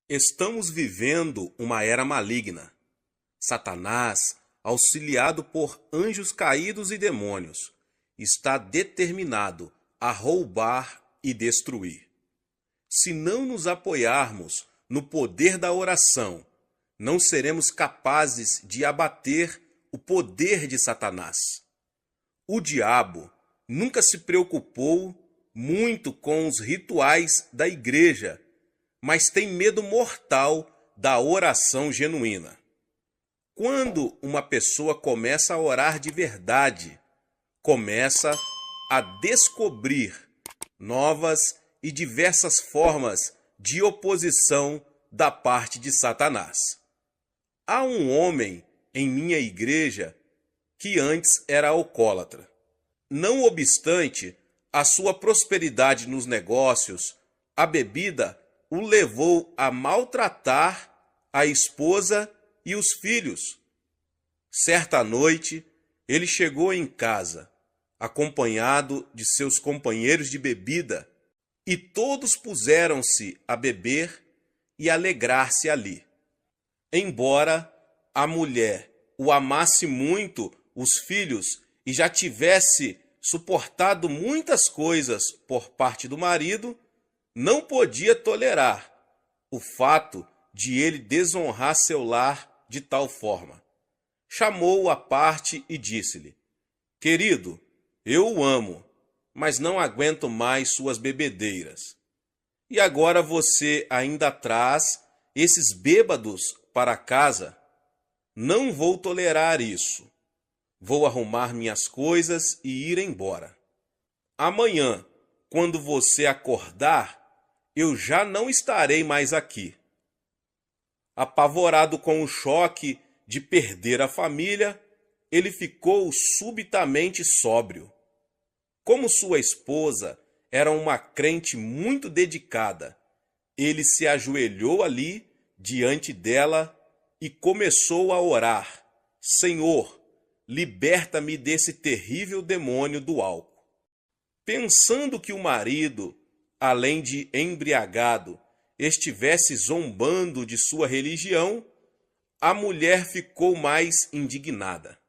Estamos vivendo uma era maligna. Satanás, auxiliado por anjos caídos e demônios, está determinado a roubar e destruir. Se não nos apoiarmos no poder da oração, não seremos capazes de abater o poder de Satanás. O diabo nunca se preocupou muito com os rituais da igreja, mas tem medo mortal da oração genuína. Quando uma pessoa começa a orar de verdade, começa a descobrir novas e diversas formas de oposição da parte de Satanás. Há um homem em minha igreja que antes era alcoólatra. Não obstante a sua prosperidade nos negócios, a bebida o levou a maltratar a esposa e os filhos. Certa noite, ele chegou em casa, acompanhado de seus companheiros de bebida, e todos puseram-se a beber e alegrar-se ali. Embora a mulher o amasse muito, os filhos, e já tivesse suportado muitas coisas por parte do marido, não podia tolerar o fato de ele desonrar seu lar de tal forma. Chamou-o à parte e disse-lhe: "Querido, eu o amo, mas não aguento mais suas bebedeiras. E agora você ainda traz esses bêbados para casa? Não vou tolerar isso. Vou arrumar minhas coisas e ir embora. Amanhã, quando você acordar, eu já não estarei mais aqui." Apavorado com o choque de perder a família, ele ficou subitamente sóbrio. Como sua esposa era uma crente muito dedicada, ele se ajoelhou ali diante dela e começou a orar: "Senhor, liberta-me desse terrível demônio do álcool." Pensando que o marido, além de embriagado, estivesse zombando de sua religião, a mulher ficou mais indignada.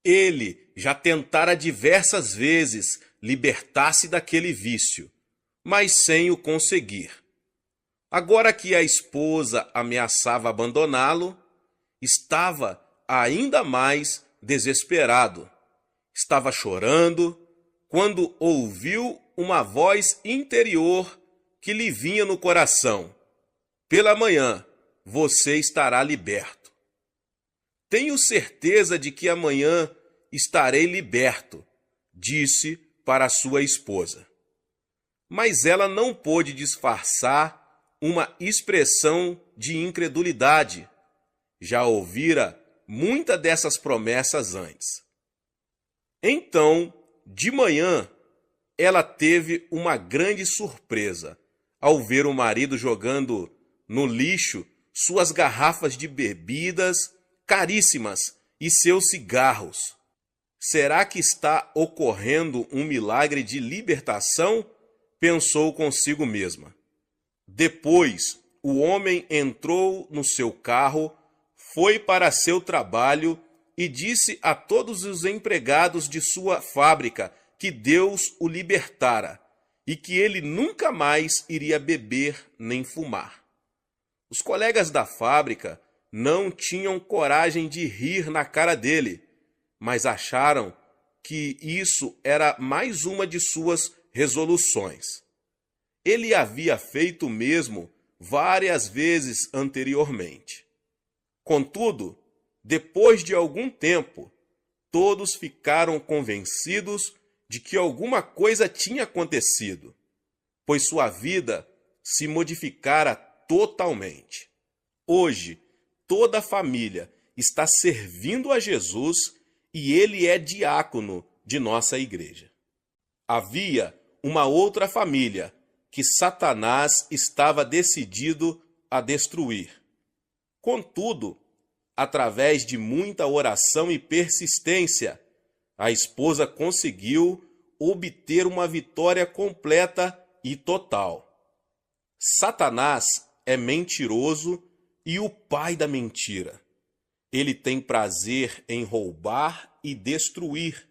Ele já tentara diversas vezes libertar-se daquele vício, mas sem o conseguir. Agora que a esposa ameaçava abandoná-lo, estava ainda mais desesperado. Estava chorando quando ouviu uma voz interior que lhe vinha no coração: "Pela manhã você estará liberto." "Tenho certeza de que amanhã estarei liberto", disse para sua esposa. Mas ela não pôde disfarçar uma expressão de incredulidade. Já ouvira muitas dessas promessas antes. Então, de manhã, ela teve uma grande surpresa ao ver o marido jogando no lixo suas garrafas de bebidas caríssimas e seus cigarros. Será que está ocorrendo um milagre de libertação? Pensou consigo mesma. Depois, o homem entrou no seu carro, foi para seu trabalho e disse a todos os empregados de sua fábrica que Deus o libertara e que ele nunca mais iria beber nem fumar. Os colegas da fábrica não tinham coragem de rir na cara dele, mas acharam que isso era mais uma de suas resoluções. Ele havia feito o mesmo várias vezes anteriormente. Contudo, depois de algum tempo, todos ficaram convencidos de que alguma coisa tinha acontecido, pois sua vida se modificara totalmente. Hoje, toda a família está servindo a Jesus e ele é diácono de nossa igreja. Havia uma outra família que Satanás estava decidido a destruir. Contudo, através de muita oração e persistência, a esposa conseguiu obter uma vitória completa e total. Satanás é mentiroso e o pai da mentira. Ele tem prazer em roubar e destruir,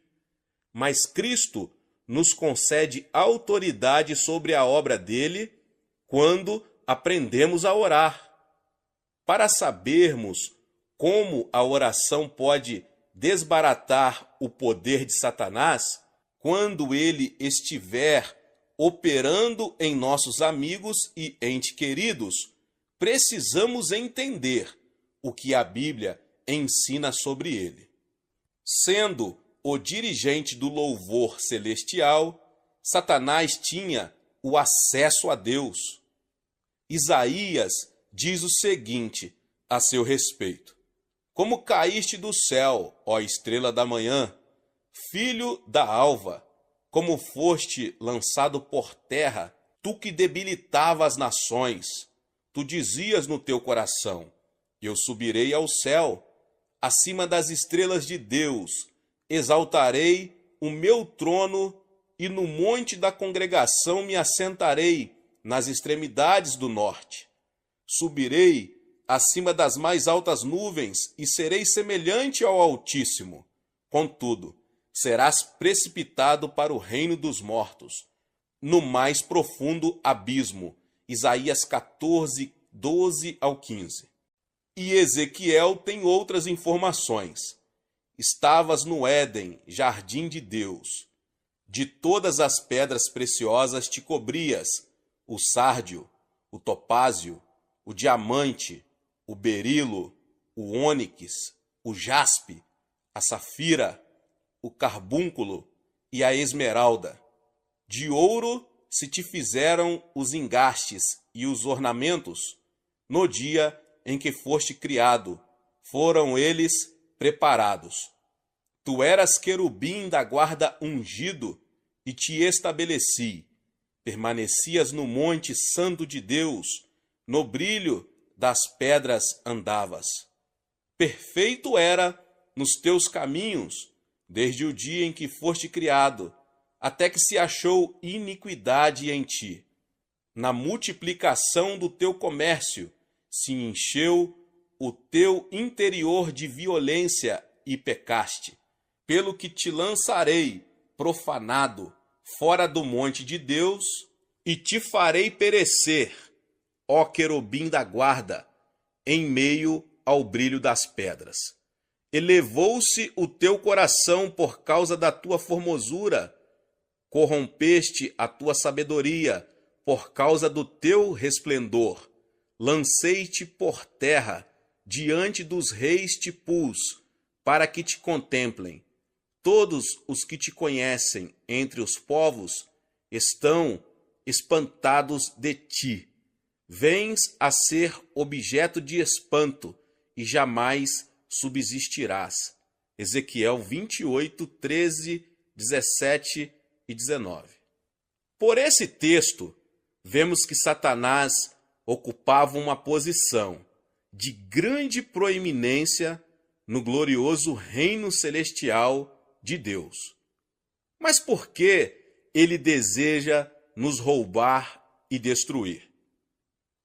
mas Cristo nos concede autoridade sobre a obra dele quando aprendemos a orar. Para sabermos como a oração pode desbaratar o poder de Satanás, quando ele estiver operando em nossos amigos e entes queridos, precisamos entender o que a Bíblia ensina sobre ele. Sendo o dirigente do louvor celestial, Satanás tinha o acesso a Deus. Isaías diz o seguinte a seu respeito: como caíste do céu, ó estrela da manhã, filho da alva, como foste lançado por terra, tu que debilitava as nações, tu dizias no teu coração: eu subirei ao céu, acima das estrelas de Deus, exaltarei o meu trono e no monte da congregação me assentarei nas extremidades do norte. Subirei acima das mais altas nuvens e serei semelhante ao Altíssimo. Contudo, serás precipitado para o reino dos mortos, no mais profundo abismo. Isaías 14, 12 ao 15. E Ezequiel tem outras informações. Estavas no Éden, jardim de Deus. De todas as pedras preciosas te cobrias, o sárdio, o topázio, o diamante, o berilo, o ônix, o jaspe, a safira, o carbúnculo e a esmeralda. De ouro se te fizeram os engastes e os ornamentos. No dia em que foste criado, foram eles preparados. Tu eras querubim da guarda ungido e te estabeleci. Permanecias no monte santo de Deus, no brilho das pedras andavas. Perfeito era nos teus caminhos, desde o dia em que foste criado, até que se achou iniquidade em ti. Na multiplicação do teu comércio se encheu o teu interior de violência e pecaste, pelo que te lançarei profanado fora do monte de Deus e te farei perecer, ó querubim da guarda, em meio ao brilho das pedras. Elevou-se o teu coração por causa da tua formosura, corrompeste a tua sabedoria por causa do teu resplendor. Lancei-te por terra, diante dos reis te pus, para que te contemplem. Todos os que te conhecem entre os povos estão espantados de ti. Vens a ser objeto de espanto e jamais subsistirás. Ezequiel 28, 13, 17 e 19. Por esse texto, vemos que Satanás ocupava uma posição de grande proeminência no glorioso reino celestial de Deus. Mas por que ele deseja nos roubar e destruir?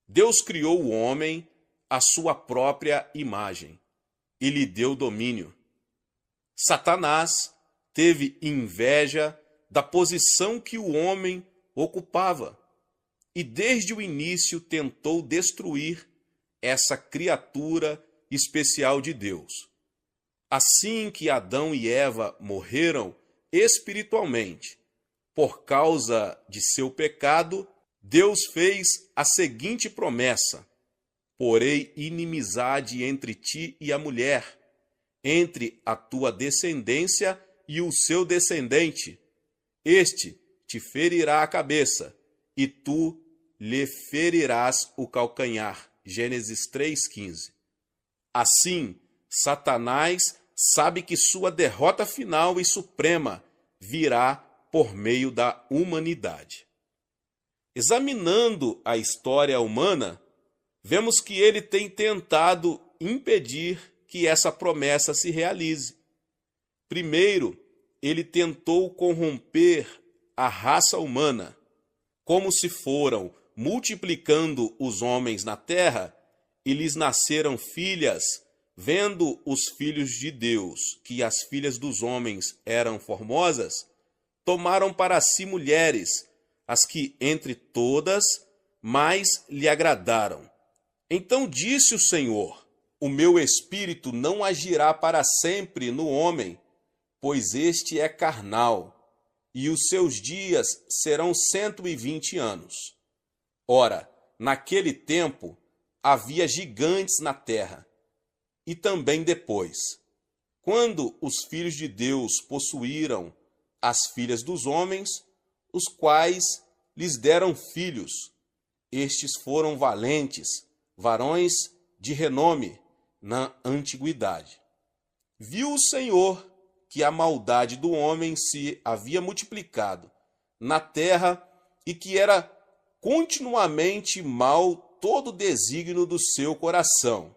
Deus criou o homem à sua própria imagem e lhe deu domínio. Satanás teve inveja da posição que o homem ocupava e desde o início tentou destruir essa criatura especial de Deus. Assim que Adão e Eva morreram espiritualmente por causa de seu pecado, Deus fez a seguinte promessa: porei inimizade entre ti e a mulher, entre a tua descendência e o seu descendente. Este te ferirá a cabeça, e tu lhe ferirás o calcanhar. Gênesis 3,15. Assim, Satanás sabe que sua derrota final e suprema virá por meio da humanidade. Examinando a história humana, vemos que ele tem tentado impedir que essa promessa se realize. Primeiro, ele tentou corromper a raça humana, como se foram multiplicando os homens na terra, e lhes nasceram filhas, vendo os filhos de Deus que as filhas dos homens eram formosas, tomaram para si mulheres, as que entre todas mais lhe agradaram. Então disse o Senhor: o meu espírito não agirá para sempre no homem, pois este é carnal, e os seus dias serão 120 anos. Ora, naquele tempo havia gigantes na terra, e também depois, quando os filhos de Deus possuíram as filhas dos homens, os quais lhes deram filhos. Estes foram valentes, varões de renome na antiguidade. Viu o Senhor que a maldade do homem se havia multiplicado na terra e que era continuamente mal todo o desígnio do seu coração.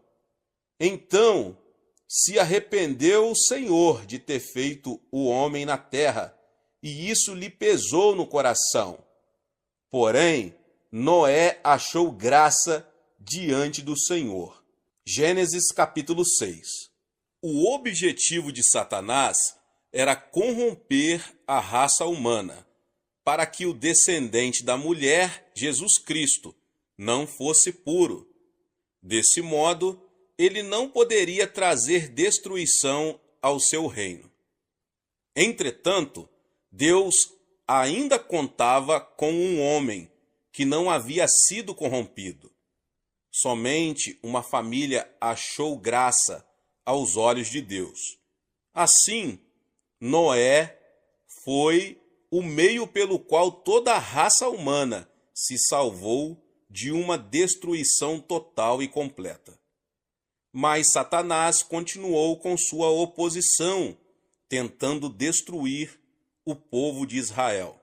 Então se arrependeu o Senhor de ter feito o homem na terra, e isso lhe pesou no coração. Porém, Noé achou graça diante do Senhor. Gênesis capítulo 6. O objetivo de Satanás era corromper a raça humana, para que o descendente da mulher, Jesus Cristo, não fosse puro. Desse modo, ele não poderia trazer destruição ao seu reino. Entretanto, Deus ainda contava com um homem que não havia sido corrompido. Somente uma família achou graça aos olhos de Deus. Assim, Noé foi o meio pelo qual toda a raça humana se salvou de uma destruição total e completa. Mas Satanás continuou com sua oposição, tentando destruir o povo de Israel.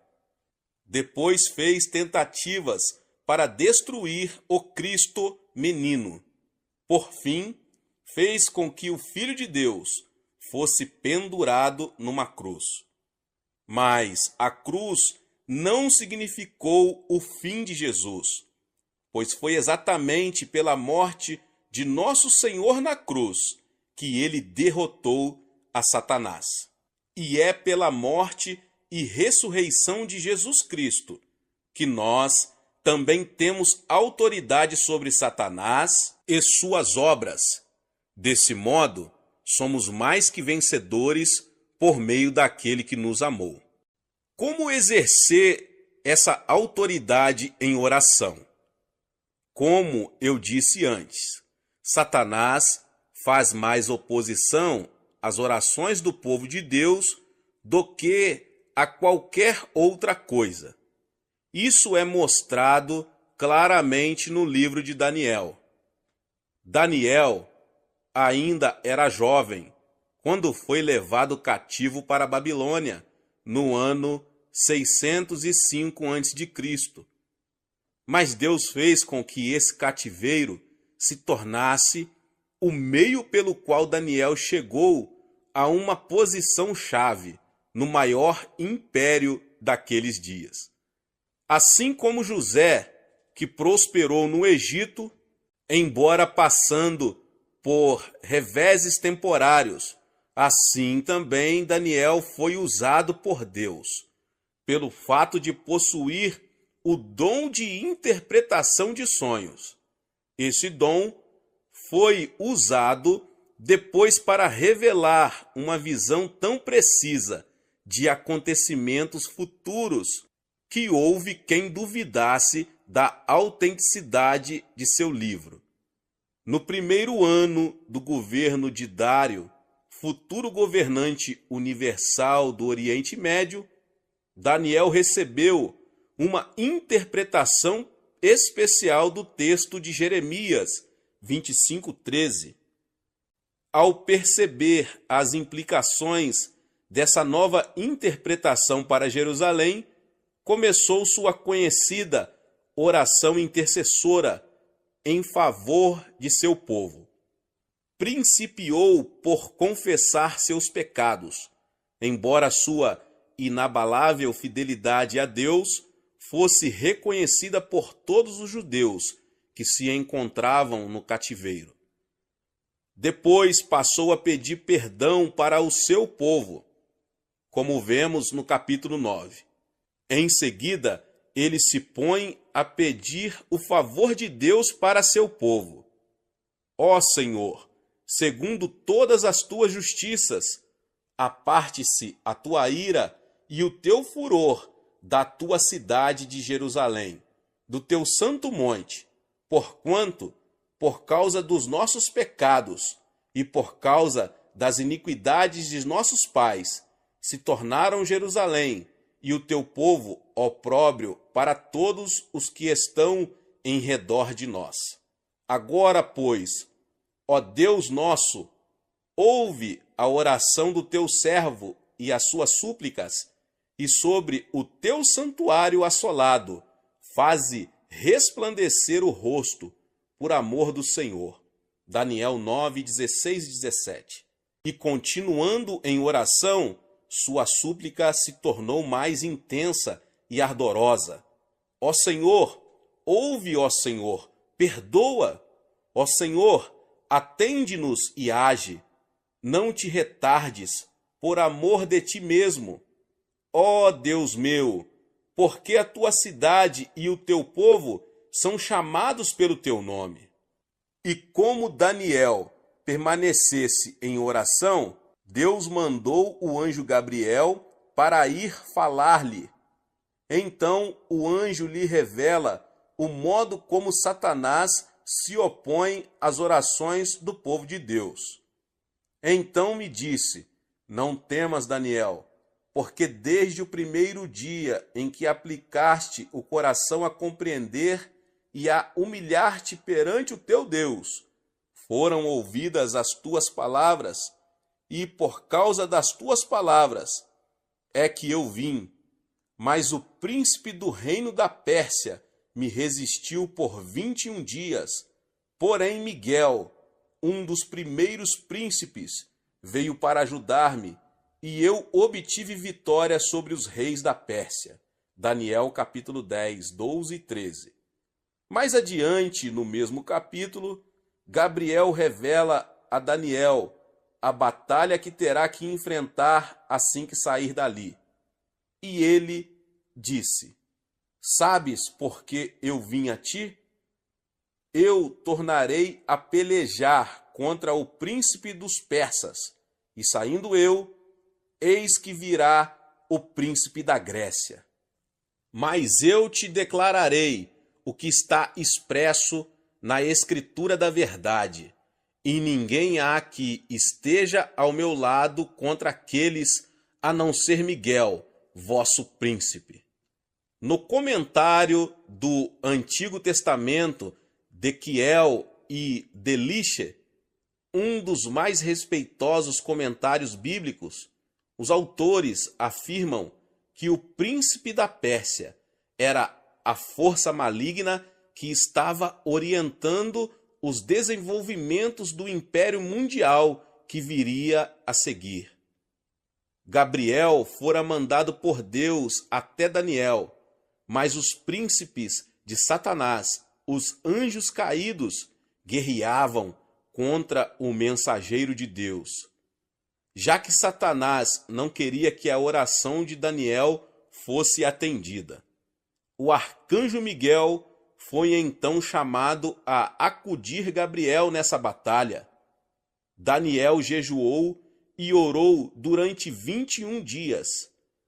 Depois fez tentativas para destruir o Cristo menino. Por fim, fez com que o Filho de Deus fosse pendurado numa cruz. Mas a cruz não significou o fim de Jesus, pois foi exatamente pela morte de nosso Senhor na cruz que ele derrotou a Satanás. E é pela morte e ressurreição de Jesus Cristo que nós também temos autoridade sobre Satanás e suas obras. Desse modo, somos mais que vencedores por meio daquele que nos amou. Como exercer essa autoridade em oração? Como eu disse antes, Satanás faz mais oposição às orações do povo de Deus do que a qualquer outra coisa. Isso é mostrado claramente no livro de Daniel. Daniel ainda era jovem quando foi levado cativo para a Babilônia no ano 605 a.C. Mas Deus fez com que esse cativeiro se tornasse o meio pelo qual Daniel chegou a uma posição-chave no maior império daqueles dias. Assim como José, que prosperou no Egito, embora passando por reveses temporários, assim também Daniel foi usado por Deus, pelo fato de possuir o dom de interpretação de sonhos. Esse dom foi usado depois para revelar uma visão tão precisa de acontecimentos futuros que houve quem duvidasse da autenticidade de seu livro. No primeiro ano do governo de Dário, futuro governante universal do Oriente Médio, Daniel recebeu uma interpretação especial do texto de Jeremias 25:13. Ao perceber as implicações dessa nova interpretação para Jerusalém, começou sua conhecida oração intercessora em favor de seu povo. Principiou por confessar seus pecados, embora sua inabalável fidelidade a Deus fosse reconhecida por todos os judeus que se encontravam no cativeiro. Depois passou a pedir perdão para o seu povo, como vemos no capítulo 9. Em seguida, ele se põe a pedir o favor de Deus para seu povo. Ó Senhor, segundo todas as tuas justiças, aparte-se a tua ira e o teu furor da tua cidade de Jerusalém, do teu santo monte, porquanto, por causa dos nossos pecados e por causa das iniquidades de nossos pais, se tornaram Jerusalém e o teu povo opróbrio para todos os que estão em redor de nós. Agora, pois, ó Deus nosso, ouve a oração do teu servo e as suas súplicas, e sobre o teu santuário assolado, faze resplandecer o rosto, por amor do Senhor. Daniel 9, 16 e 17. E continuando em oração, sua súplica se tornou mais intensa e ardorosa. Ó Senhor, ouve, ó Senhor, perdoa. Ó Senhor, atende-nos e age. Não te retardes, por amor de ti mesmo. Ó Deus meu, porque a tua cidade e o teu povo são chamados pelo teu nome. E como Daniel permanecesse em oração, Deus mandou o anjo Gabriel para ir falar-lhe. Então o anjo lhe revela o modo como Satanás se opõe às orações do povo de Deus. Então me disse: não temas, Daniel, porque desde o primeiro dia em que aplicaste o coração a compreender e a humilhar-te perante o teu Deus, foram ouvidas as tuas palavras, e por causa das tuas palavras é que eu vim. Mas o príncipe do reino da Pérsia me resistiu por 21 dias. Porém Miguel, um dos primeiros príncipes, veio para ajudar-me, e eu obtive vitória sobre os reis da Pérsia. Daniel capítulo 10, 12 e 13. Mais adiante, no mesmo capítulo, Gabriel revela a Daniel a batalha que terá que enfrentar assim que sair dali. E ele disse: sabes por que eu vim a ti? Eu tornarei a pelejar contra o príncipe dos persas, e saindo eu, eis que virá o príncipe da Grécia. Mas eu te declararei o que está expresso na Escritura da verdade, e ninguém há que esteja ao meu lado contra aqueles, a não ser Miguel, vosso príncipe. No comentário do Antigo Testamento de Kiel e Deliche, um dos mais respeitosos comentários bíblicos, os autores afirmam que o príncipe da Pérsia era a força maligna que estava orientando os desenvolvimentos do Império Mundial que viria a seguir. Gabriel fora mandado por Deus até Daniel, mas os príncipes de Satanás, os anjos caídos, guerreavam contra o mensageiro de Deus. Já que Satanás não queria que a oração de Daniel fosse atendida, o arcanjo Miguel foi então chamado a acudir Gabriel nessa batalha. Daniel jejuou e orou durante 21 dias.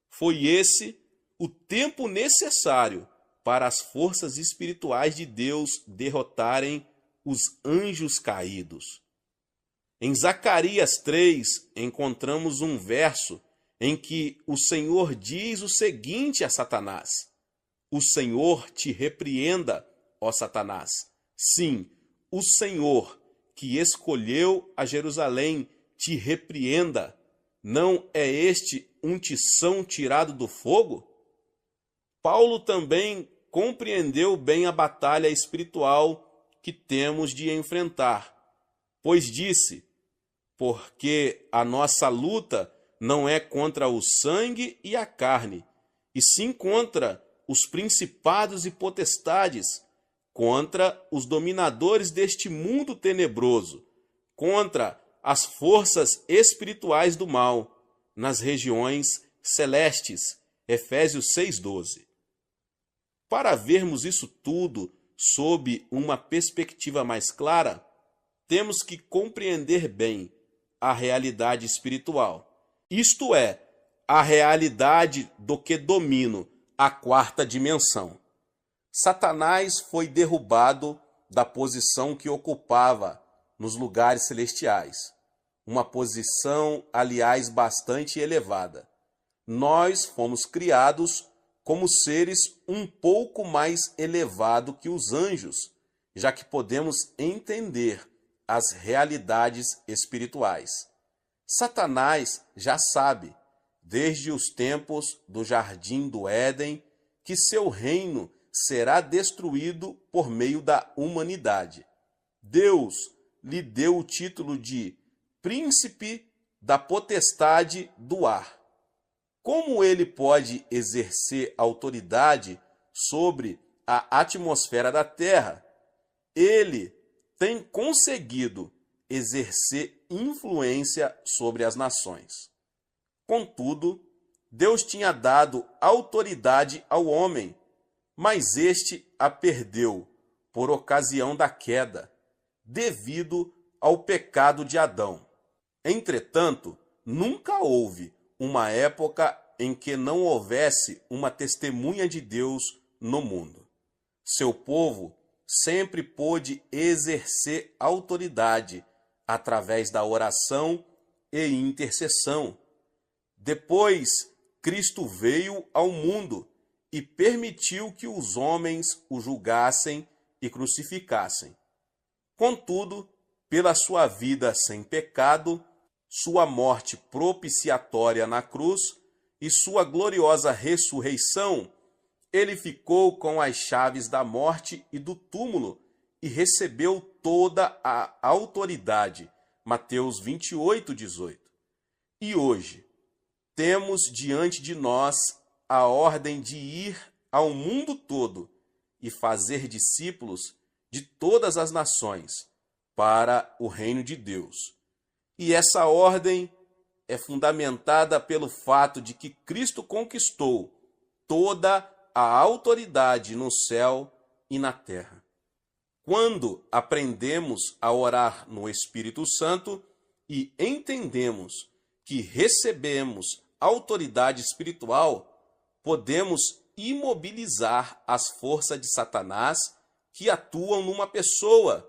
Foi esse o tempo necessário para as forças espirituais de Deus derrotarem os anjos caídos. Em Zacarias 3, encontramos um verso em que o Senhor diz o seguinte a Satanás: o Senhor te repreenda, ó Satanás. Sim, o Senhor que escolheu a Jerusalém te repreenda. Não é este um tição tirado do fogo? Paulo também compreendeu bem a batalha espiritual que temos de enfrentar, pois disse: porque a nossa luta não é contra o sangue e a carne, e sim contra os principados e potestades, contra os dominadores deste mundo tenebroso, contra as forças espirituais do mal, nas regiões celestes. Efésios 6,12. Para vermos isso tudo sob uma perspectiva mais clara, temos que compreender bem a realidade espiritual, isto é, a realidade do que domino, a quarta dimensão. Satanás foi derrubado da posição que ocupava nos lugares celestiais, uma posição, aliás, bastante elevada. Nós fomos criados como seres um pouco mais elevados que os anjos, já que podemos entender as realidades espirituais. Satanás já sabe, desde os tempos do Jardim do Éden, que seu reino será destruído por meio da humanidade. Deus lhe deu o título de Príncipe da Potestade do Ar. Como ele pode exercer autoridade sobre a atmosfera da Terra? Ele tem conseguido exercer influência sobre as nações. Contudo, Deus tinha dado autoridade ao homem, mas este a perdeu por ocasião da queda, devido ao pecado de Adão. Entretanto, nunca houve uma época em que não houvesse uma testemunha de Deus no mundo. Seu povo sempre pôde exercer autoridade através da oração e intercessão. Depois, Cristo veio ao mundo e permitiu que os homens o julgassem e crucificassem. Contudo, pela sua vida sem pecado, sua morte propiciatória na cruz e sua gloriosa ressurreição, ele ficou com as chaves da morte e do túmulo e recebeu toda a autoridade. Mateus 28:18. E hoje, temos diante de nós a ordem de ir ao mundo todo e fazer discípulos de todas as nações para o reino de Deus. E essa ordem é fundamentada pelo fato de que Cristo conquistou toda a autoridade no céu e na terra. Quando aprendemos a orar no Espírito Santo e entendemos que recebemos autoridade espiritual, podemos imobilizar as forças de Satanás que atuam numa pessoa,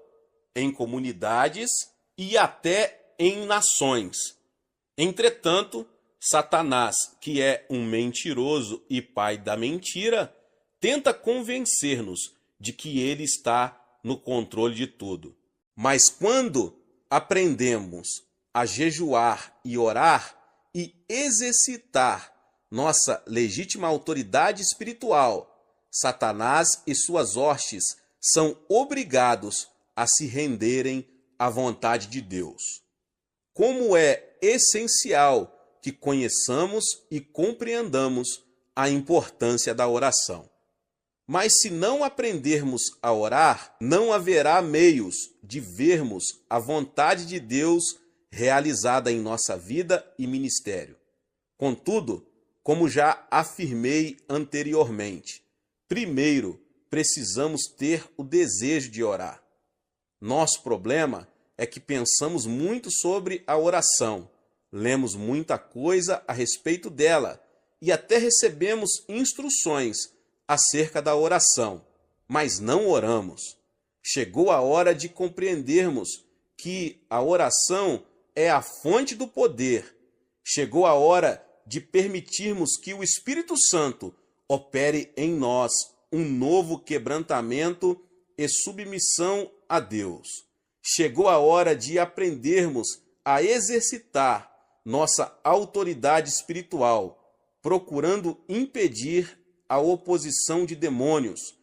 em comunidades e até em nações. Entretanto, Satanás, que é um mentiroso e pai da mentira, tenta convencer-nos de que ele está no controle de tudo. Mas quando aprendemos a jejuar e orar e exercitar nossa legítima autoridade espiritual, Satanás e suas hostes são obrigados a se renderem à vontade de Deus. Como é essencial que conheçamos e compreendamos a importância da oração. Mas se não aprendermos a orar, não haverá meios de vermos a vontade de Deus realizada em nossa vida e ministério. Contudo, como já afirmei anteriormente, primeiro precisamos ter o desejo de orar. Nosso problema é que pensamos muito sobre a oração, lemos muita coisa a respeito dela e até recebemos instruções acerca da oração, mas não oramos. Chegou a hora de compreendermos que a oração é a fonte do poder. Chegou a hora de permitirmos que o Espírito Santo opere em nós um novo quebrantamento e submissão a Deus. Chegou a hora de aprendermos a exercitar nossa autoridade espiritual, procurando impedir a oposição de demônios,